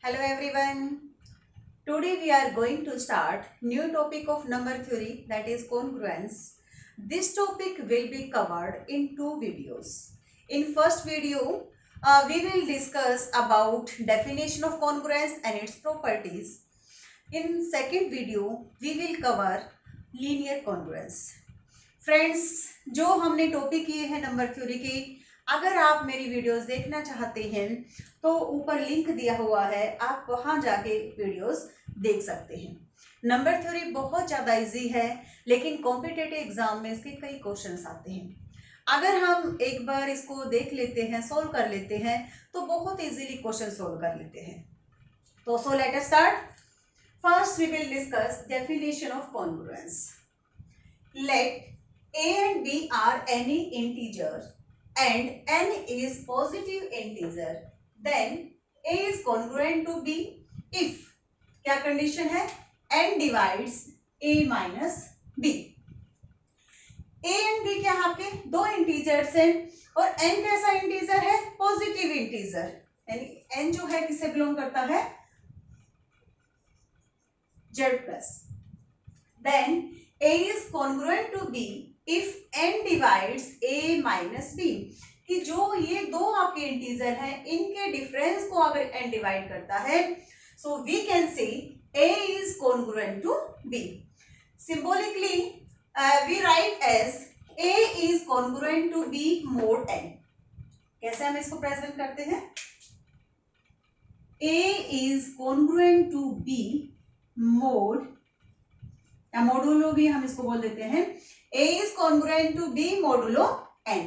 Hello everyone. Today we are going to start new topic of number theory, that is congruence. This topic will be covered in two videos. In first video, we will discuss about definition of congruence and its properties. In second video, we will cover linear congruence. Friends, जो हमने topic किए हैं number theory के, अगर आप मेरी videos देखना चाहते हैं तो ऊपर लिंक दिया हुआ है, आप वहां जाके वीडियोस देख सकते हैं। नंबर थ्योरी बहुत ज़्यादा इजी है, लेकिन कॉम्पिटिटिव एग्जाम में इसके कई क्वेश्चंस आते हैं। अगर हम एक बार इसको देख लेते हैं, सोल्व कर लेते हैं, तो बहुत इजीली क्वेश्चन सोल्व कर लेते हैं। तो so let us start. First we will discuss definition of congruence. Let a and b are any integer and n is positive integer, then a is congruent to b if क्या condition है, n divides a minus b। a and b क्या आपके दो integers हैं और n कैसा integer है, positive integer, यानी n जो है किसे बिलोंग करता है, z plus. Then a is congruent to b if n divides a minus b, कि जो ये दो आपके इंटीजर हैं, इनके डिफरेंस को अगर n डिवाइड करता है, so we can say a is congruent to b। Symbolically we write as a is congruent to b mod n। कैसे हम इसको प्रेजेंट करते हैं, a is congruent to b mod या मोडुलो भी हम इसको बोल देते हैं, a is congruent to b modulo n।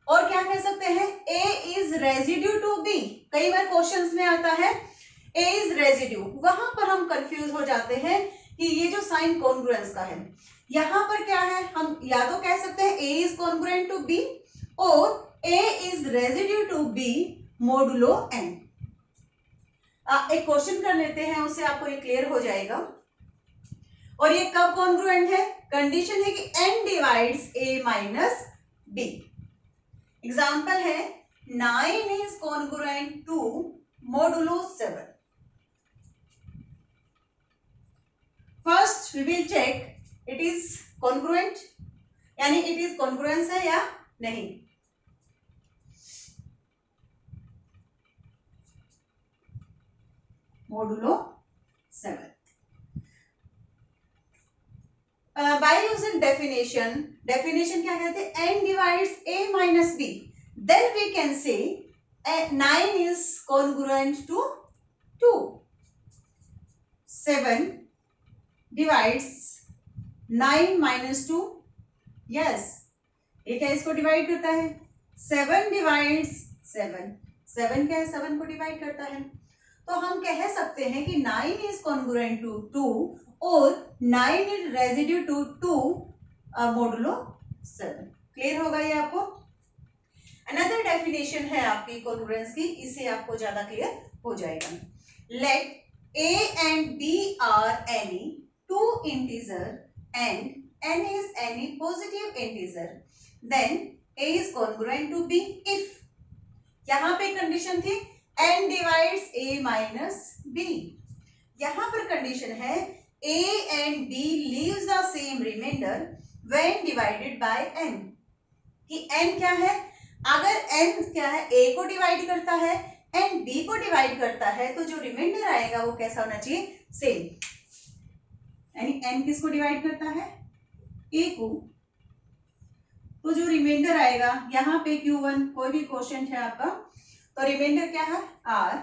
और क्या कह सकते हैं, a is residue to b। कई बार क्वेश्चंस में आता है a is residue, वहां पर हम कंफ्यूज हो जाते हैं कि ये जो साइन कॉन्ग्रुएंस का है, यहां पर क्या है, हम या तो कह सकते हैं a is congruent to b और a is residue to b modulo n। एक क्वेश्चन कर लेते हैं, उससे आपको ये क्लियर हो जाएगा। और ये कब कॉन्ग्रुएंट है, कंडीशन है कि n divides a minus b। Example है 9 is congruent to modulo 7। First we will check it is congruent, यानी इट इज कॉन्ग्रुएंस है या नहीं। मोडुलो 7 by using definition क्या कहते हैं, n divides a minus b, then we can say 9 is congruent to 2, 7 divides 9 minus 2, yes, ये क्या इसको डिवाइड करता है, 7 divides 7, 7 क्या है, 7 को डिवाइड करता है। तो हम कह सकते हैं कि 9 is congruent to 2 और 9 is residue to 2 modulo 7। Clear होगा ये आपको। अनदर डेफिनेशन है आपकी कॉन्ग्रुएंस की, इससे आपको ज्यादा क्लियर हो जाएगा। Let a and b are any two integer and n is any positive integer, then a is congruent to b if, यहां पे कंडीशन थी n divides a minus b, यहां पर कंडीशन है a and b leaves the same remainder when divided by n, कि n क्या है, अगर n क्या है, a को डिवाइड करता है, n b को डिवाइड करता है, तो जो रिमाइंडर आएगा वो कैसा होना चाहिए, सेम। यानी n किसको डिवाइड करता है, a को, तो जो रिमाइंडर आएगा यहाँ पे q1, कोई भी क्वेश्चन है आपका, तो रिमाइंडर क्या है r।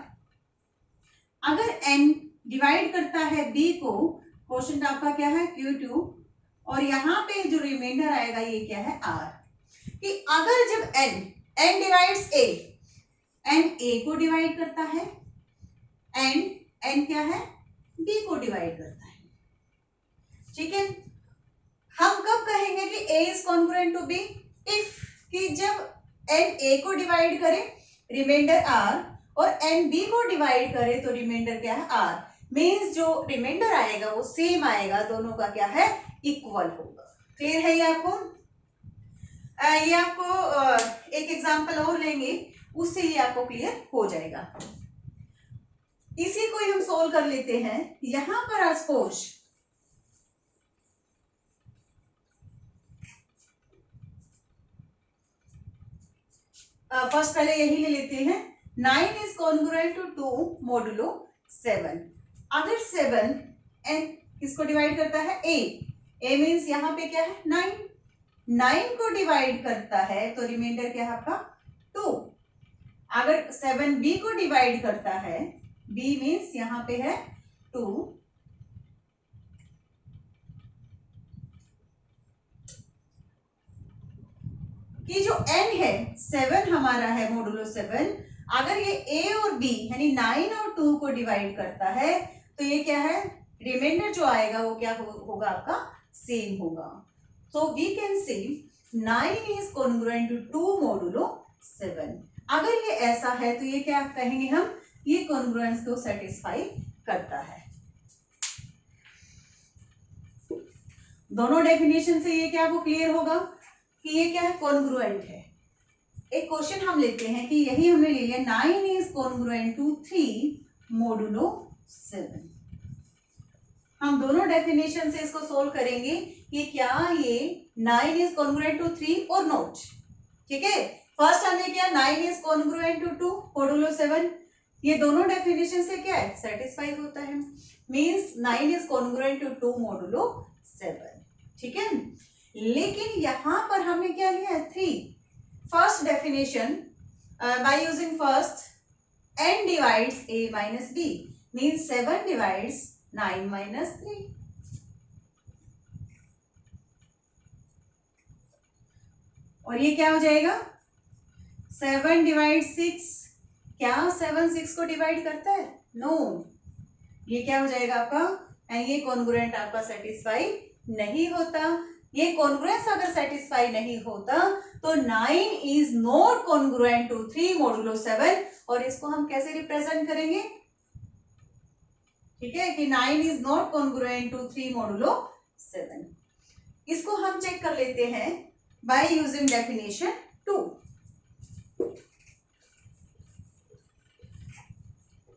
अगर n डिवाइड करता है b को, क्वेश्चन आपका क्या है Q2, और यहाँ पे जो रिमाइंडर आएगा ये क्या है R। कि अगर जब n divides a, n a को डिवाइड करता है एंड n क्या है, b को डिवाइड करता है, ठीक है। हम कब कहेंगे कि a is congruent to b, if, कि जब n a को डिवाइड करे रिमाइंडर R और n b को डिवाइड करे तो रिमाइंडर क्या है R, मीन्स जो रिमाइंडर आएगा वो सेम आएगा, दोनों का क्या है, इक्वल होगा। क्लियर है ये आपको। ये आपको एक एग्जांपल और लेंगे, उससे ये आपको क्लियर हो जाएगा। इसी को ही हम सोल्व कर लेते हैं। यहां पर आज सपोज फर्स्ट पहले यही ले लेते हैं। 9 इज कॉन्ग्रुएंट टू 2 मोडुलो 7। अगर 7 एंड किसको डिवाइड करता है? ए मीन्स यहाँ पे क्या है? 9 को डिवाइड करता है तो रिमाइंडर क्या है आपका? 2। अगर 7 बी को डिवाइड करता है, बी मीन्स यहाँ पे है 2। कि जो n है 7 हमारा है मोडुलो 7, अगर ये a और b यानी 9 और 2 को डिवाइड करता है तो ये क्या है? रिमाइंडर जो आएगा वो क्या होगा आपका? सेम होगा। सो वी कैन से 9 इज कॉन्ग्रुएंट टू 2 मोडुलो 7। अगर ये ऐसा है तो ये क्या कहेंगे हम? ये कॉन्ग्रुएंस को सेटिस्फाई करता है। दोनों डेफिनेशन से ये क्या आपको क्लियर होगा कि ये क्या है? कॉन्ग्रुएंट है। एक क्वेश्चन हम लेते हैं कि यही हमने ले लिया 9 इज कॉन्ग्रुएंट टू 3 मोडुलो 7। हम दोनों डेफिनेशन से इसको सोल्व करेंगे कि क्या ये 9 इज कॉन्ग्रुएंट टू 3 और नॉट। ठीक है, फर्स्ट हमने किया 9 इज कॉन्ग्रुएंट टू 2 मोडुलो 7। ये दोनों डेफिनेशन से क्या है? सेटिस्फाई होता है। Means 9 is congruent to 2 modulo 7। ठीक है, लेकिन यहां पर हमने क्या लिया है? 3। First definition by using first n divides a minus b means 7 divides 9 minus 3। और ये क्या हो जाएगा? 7 डिवाइड 6। क्या 7 6 को डिवाइड करता है? नो। ये क्या हो जाएगा आपका? एंड ये कॉन्ग्रुएंट आपका सेटिस्फाई नहीं होता। ये कॉन्ग्रुएंस अगर सेटिस्फाई नहीं होता तो 9 is not congruent to 3 modulo 7। और इसको हम कैसे रिप्रेजेंट करेंगे? ठीक है, कि 9 is not congruent to 3 modulo 7। इसको हम चेक कर लेते हैं बाय यूजिंग डेफिनेशन 2।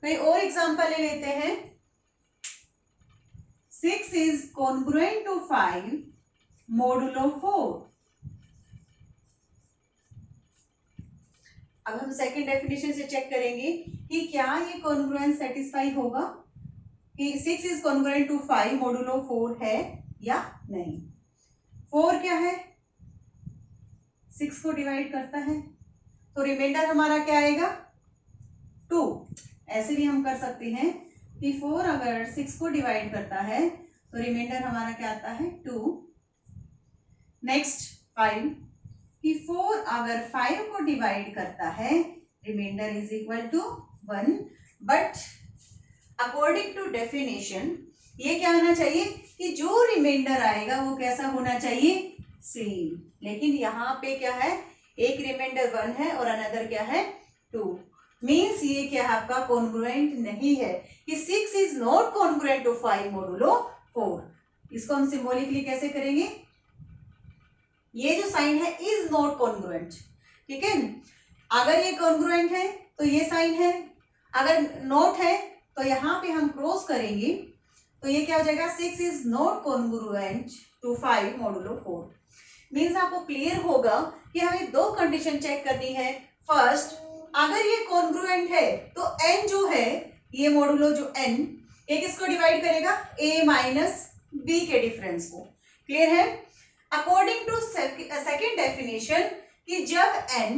कोई और एग्जांपल ले लेते हैं। 6 इज कॉन्ग्रुएंट टू 5 मोडुलो 4। अब हम सेकंड डेफिनेशन से चेक करेंगे कि क्या ये कॉन्ग्रुएंस सेटिस्फाई होगा कि 6 इज कॉन्ग्रुएंट टू 5 मोडुलो 4 है या नहीं। 4 क्या है? 6 को डिवाइड करता है तो रिमाइंडर हमारा क्या आएगा? 2। ऐसे भी हम कर सकते हैं कि 4 अगर 6 को डिवाइड करता है तो रिमाइंडर हमारा क्या आता है? 2। नेक्स्ट 5 कि 4 अगर 5 को डिवाइड करता है remainder is equal to 1। But according to definition ये क्या होना चाहिए कि जो रिमाइंडर आएगा वो कैसा होना चाहिए? सेम। लेकिन यहाँ पे क्या है? एक रिमाइंडर 1 है और अनदर क्या है? 2। मीन्स ये क्या है? आपका कॉन्ग्रुएंट नहीं है कि 6 is not congruent to 5 modulo 4। इसको हम सिंबॉलिकली कैसे करेंगे? ये जो साइन है इज नॉट कॉन्ग्रुएंट। ठीक है, अगर ये कॉन्ग्रुएंट है तो ये साइन है, अगर नॉट है तो यहाँ पे हम क्रॉस करेंगे तो ये क्या हो जाएगा? 6 is not congruent to 5 modulo 4। Means आपको क्लियर होगा कि हमें दो कंडीशन चेक करनी है। फर्स्ट, अगर ये कॉन्ग्रुएंट है तो n जो है ये मोडुलो जो n ये किसको डिवाइड करेगा? a माइनस b के डिफरेंस को। क्लियर है? अकॉर्डिंग टू सेकेंड डेफिनेशन कि जब n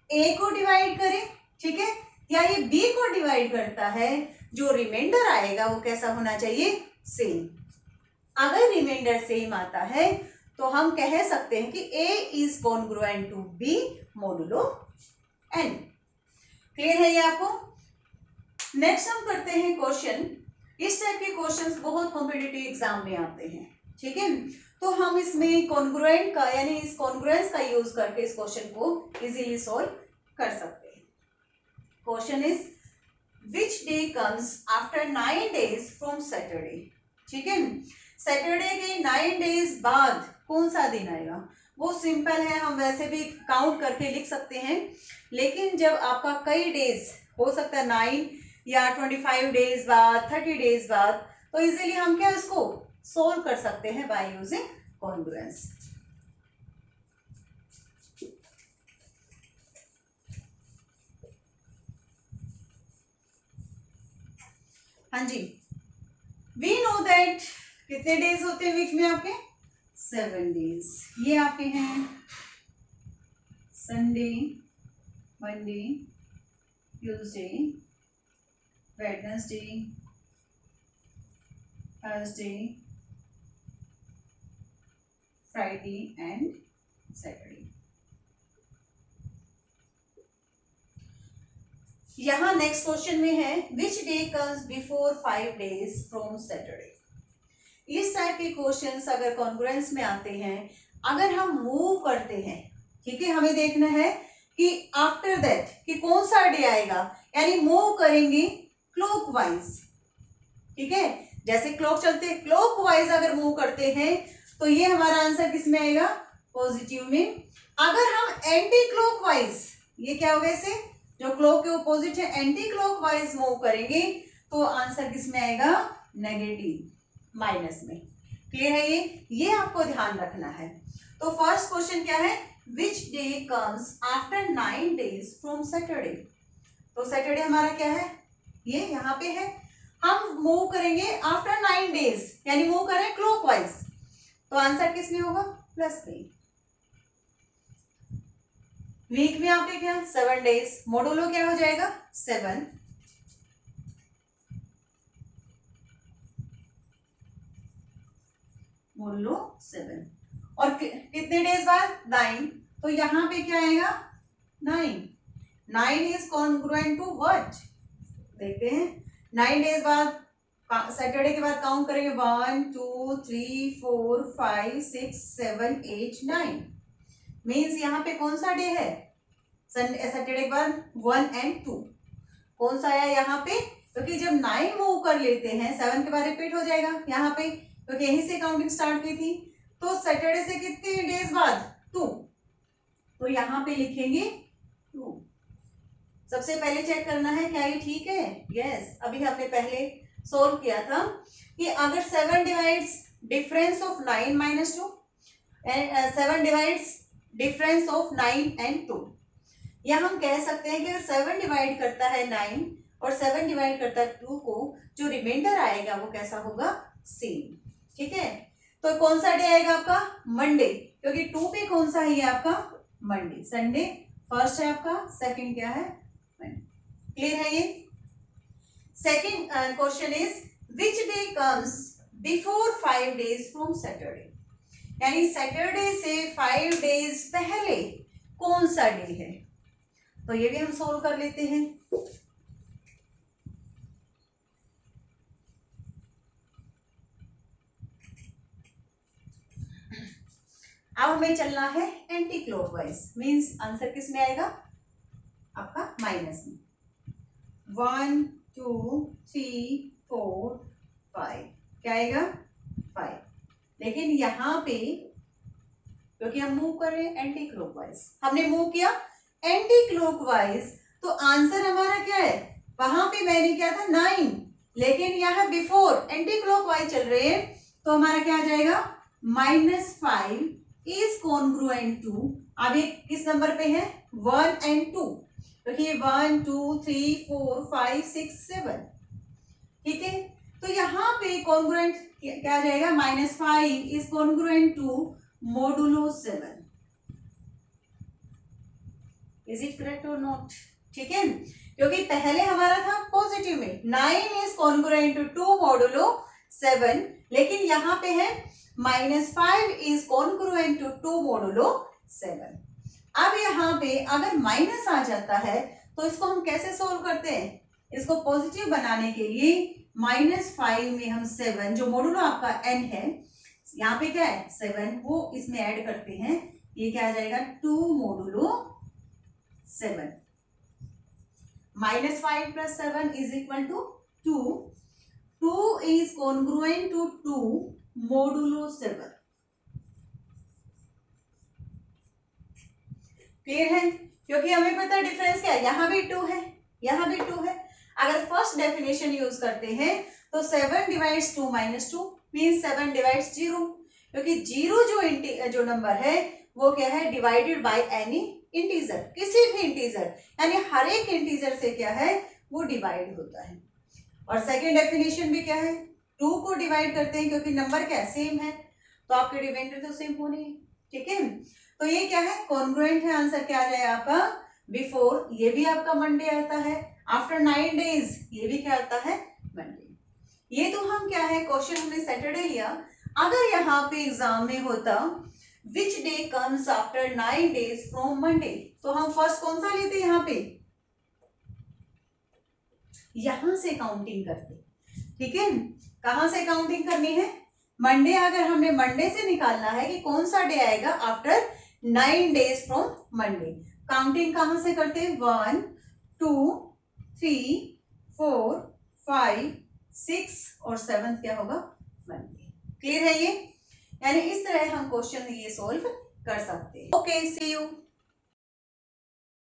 a को डिवाइड करे, ठीक है, या ये b को डिवाइड करता है, जो रिमाइंडर आएगा वो कैसा होना चाहिए? सेम। अगर रिमाइंडर सेम आता है तो हम कह सकते हैं कि a is congruent to b modulo n। Clear है ये आपको? नेक्स्ट हम करते हैं क्वेश्चन। इस टाइप के क्वेश्चंस बहुत कॉम्पिटिटिव एग्जाम में आते हैं। ठीक है, तो हम इसमें कॉन्ग्रुएंट का यानी इस कॉन्ग्रुएंस का यूज करके इस क्वेश्चन को इजीली सॉल्व कर सकते हैं। Question is which day comes after 9 days from Saturday. ठीक है, सैटरडे के 9 days बाद कौन सा दिन आएगा? वो सिंपल है, हम वैसे भी काउंट करके लिख सकते हैं, लेकिन जब आपका कई डेज हो सकता है 9 या 25 डेज बाद, 30 डेज बाद, तो इजीली हम क्या इसको सोल्व कर सकते हैं बाय यूजिंग कॉन्ग्रुएंस। हाँ जी, वी नो दैट कितने डेज होते हैं वीक में आपके? 7 डेज। ये आपके हैं Sunday, Monday, Tuesday, Wednesday, Thursday, Friday and Saturday. यहां नेक्स्ट क्वेश्चन में है which day comes before 5 days from Saturday. इस टाइप के क्वेश्चंस अगर कॉन्ग्रुएंस में आते हैं, अगर हम मूव करते हैं, ठीक है, हमें देखना है कि आफ्टर दैट कि कौन सा डे आएगा, यानी मूव करेंगे क्लॉकवाइज, ठीक है, जैसे क्लॉक चलते हैं क्लॉकवाइज अगर मूव करते हैं तो ये हमारा आंसर किस में आएगा? पॉजिटिव में। अगर हम एंटी क्लॉकवाइज, ये क्या होगा, इसे जो क्लॉक के ऑपोजिट है एंटी क्लॉकवाइज मूव करेंगे तो आंसर किस में आएगा? नेगेटिव, माइनस में। क्लियर है ये आपको ध्यान रखना है। तो फर्स्ट क्वेश्चन क्या है? Which day comes after 9 days from Saturday. तो सैटरडे हमारा क्या है? ये यहाँ पे है, हम मूव करेंगे आफ्टर 9 डेज, यानी मूव करें क्लॉकवाइज, तो आंसर किस में होगा? प्लस में। वीक में आपके क्या? 7 डेज, मोडुलो क्या हो जाएगा? 7, मोडुलो 7, और कितने डेज बाद? 9, तो यहाँ पे क्या आएगा? 9। 9 इज कॉन्ग्रुएंट टू व्हाट? देखते हैं। 9 डेज बाद, सैटरडे के बाद काउंट करेंगे 1 2 3 4 5 6 7 8 9, मीन्स यहाँ पे कौन सा डे है? सैटरडे के बाद 1 एंड 2, कौन सा आया यहाँ पे? क्योंकि जब 9 मूव कर लेते हैं 7 के बाद रिपीट हो जाएगा यहाँ पे, क्योंकि यहीं से काउंटिंग स्टार्ट की थी। तो सैटरडे से कितने डेज बाद? 2, तो यहाँ पे लिखेंगे 2। सबसे पहले चेक करना है क्या ये ठीक है? यस, अभी आपने पहले सोल्व किया था कि अगर 7 divides difference of 9 minus 2 and 7 divides difference of 9 and 2, या हम कह सकते हैं कि अगर 7 डिवाइड करता है 9 और 7 डिवाइड करता है 2 को, जो रिमाइंडर आएगा वो कैसा होगा? सेम, ठीक है। तो कौन सा डे आएगा आपका? मंडे, क्योंकि 2 पे कौन सा है ये आपका? मंडे। संडे फर्स्ट है आपका, सेकंड क्या है? मंडे। क्लियर है ये? Second question is which day comes before 5 days from Saturday, यानी सैटरडे से 5 डेज पहले कौन सा डे है? तो ये भी हम सोल्व कर लेते हैं। अब हमें चलना है एंटी क्लॉकवाइज, मींस आंसर किस में आएगा? आपका माइनस में। 1 2 3 4 5, क्या आएगा? 5। लेकिन यहाँ पे क्योंकि हम मूव कर रहे हैं एंटी क्लॉकवाइज, हमने मूव किया एंटी क्लॉकवाइज, तो आंसर हमारा क्या है? वहां पे मैंने क्या था? 9, लेकिन यहाँ बिफोर एंटी क्लॉकवाइज चल रहे हैं, तो हमारा क्या आ जाएगा? -5 इज कॉन्ग्रुएंट टू, अब ये किस नंबर पे है? 1 एंड 2, क्योंकि ये 1 2 3 4 5 6 7, ठीक है। तो यहाँ पे कॉन्ग्रुएंट क्या आ जाएगा? -5 is congruent to modulo 7। Is it correct और नॉट? ठीक है, क्योंकि पहले हमारा था पॉजिटिव में 9 इज कॉन्ग्रुएंट टू मोडुलो 7, लेकिन यहाँ पे है -5 इज कॉन्ग्रुएंट टू 2 मोडुलो 7। अब यहाँ पे अगर माइनस आ जाता है तो इसको हम कैसे सोल्व करते हैं? इसको पॉजिटिव बनाने के लिए -5 में हम 7, जो मोडुलो आपका n है, यहाँ पे क्या है? 7, वो इसमें ऐड करते हैं, ये क्या आ जाएगा? 2 modulo 7। -5 + 7 is equal to 2। 2 is congruent to 2 modulo 7। Clear है? क्योंकि हमें पता है डिफरेंस क्या है, यहाँ भी 2 है, यहाँ भी 2 है। अगर फर्स्ट डेफिनेशन यूज करते हैं तो 7 डिवाइड्स 2 माइनस 2 मीन्स 7 डिवाइड्स 0, क्योंकि 0 जो नंबर है वो क्या है, डिवाइडेड बाय एनी इंटीजर, किसी भी इंटीजर, यानी हर एक इंटीजर से क्या है वो डिवाइड होता है। और सेकेंड डेफिनेशन भी क्या है, 2 को डिवाइड करते हैं क्योंकि नंबर क्या सेम है, तो आपके रिमाइंडर तो सेम होने हैं, ठीक है। तो ये क्या है, कॉन्ग्रुएंट है, आंसर क्या आ जाएगा आपका बिफोर, ये भी आपका मंडे आता है, आफ्टर 9 days ये भी क्या आता है मंडे। ये तो हम क्या है क्वेश्चन हमने सैटरडे लिया। अगर यहाँ पे एग्जाम में होता which day comes after 9 days from Monday, तो हम फर्स्ट कौन सा लेते यहाँ पे, यहां से काउंटिंग करते, ठीक है। कहां से काउंटिंग करनी है, मंडे, अगर हमने मंडे से निकालना है कि कौन सा डे आएगा after 9 days from Monday, counting कहां से करते हैं, 1 2 3 4 5 6 और 7 क्या होगा मंडे। क्लियर है ये, यानी इस तरह हम क्वेश्चन ये सोल्व कर सकते हैं। Okay, see you.